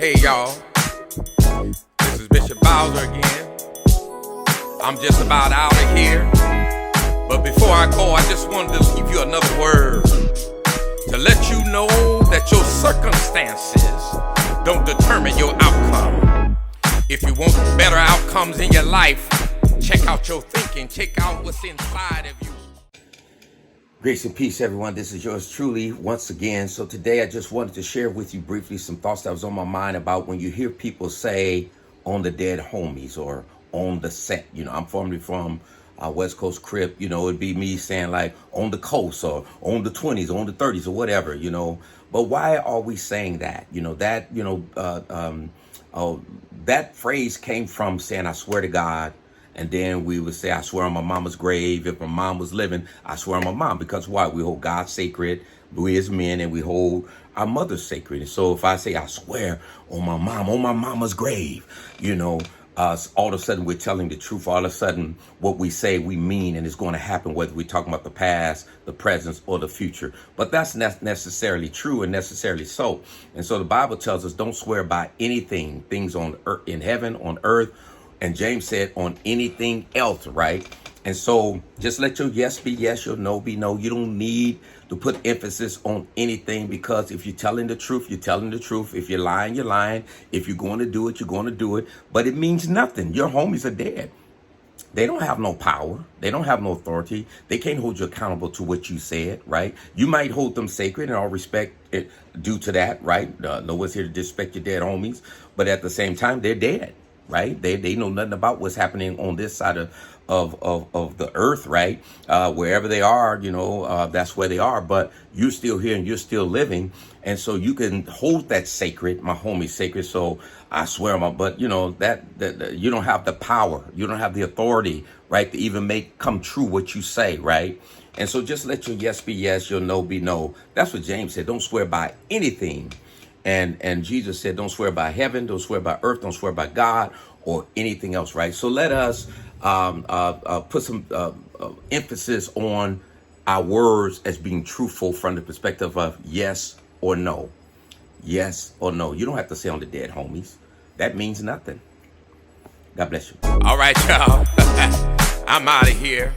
Hey y'all, this is Bishop Bowser again. I'm just about out of here. But before I go, I just wanted to give you another word to let you know that your circumstances don't determine your outcome. If you want better outcomes in your life, check out your thinking, check out what's inside of you. Grace and peace, everyone. This is yours truly once again. So today I just wanted to share with you briefly some thoughts that was on my mind about when you hear people say on the dead homies or on the set. You know, I'm formerly from West Coast Crip. You know, it'd be me saying like on the coast or on the 20s, on the 30s or whatever, you know. But why are we saying that? You know, that phrase came from saying, I swear to God. And then we would say, I swear on my mama's grave. If my mom was living, I swear on my mom. Because why? We hold God sacred, we as men, and we hold our mother sacred. And so if I say, I swear on my mom, on my mama's grave, you know, all of a sudden we're telling the truth. All of a sudden what we say we mean, and it's going to happen whether we're talking about the past, the present, or the future. But that's not necessarily true and necessarily so. And so the Bible tells us don't swear by anything, things on earth, in heaven, on earth, and James said on anything else, right? And so just let your yes be yes, your no be no. You don't need to put emphasis on anything, because if you're telling the truth, you're telling the truth. If you're lying, you're lying. If you're going to do it, you're going to do it. But it means nothing. Your homies are dead. They don't have no power. They don't have no authority. They can't hold you accountable to what you said, right? You might hold them sacred, and all respect due to that, right? No one's here to disrespect your dead homies. But at the same time, they're dead. Right? They know nothing about what's happening on this side of the earth, right? Wherever they are, you know, that's where they are. But you're still here and you're still living. And so you can hold that sacred, my homie sacred. So I swear but you know, that you don't have the power. You don't have the authority, right? To even make come true what you say, right? And so just let your yes be yes, your no be no. That's what James said. Don't swear by anything. And Jesus said, don't swear by heaven, don't swear by earth, don't swear by God or anything else, right? So let us put some emphasis on our words as being truthful from the perspective of yes or no. Yes or no. You don't have to say on the dead homies. That means nothing. God bless you. All right, y'all. I'm out of here.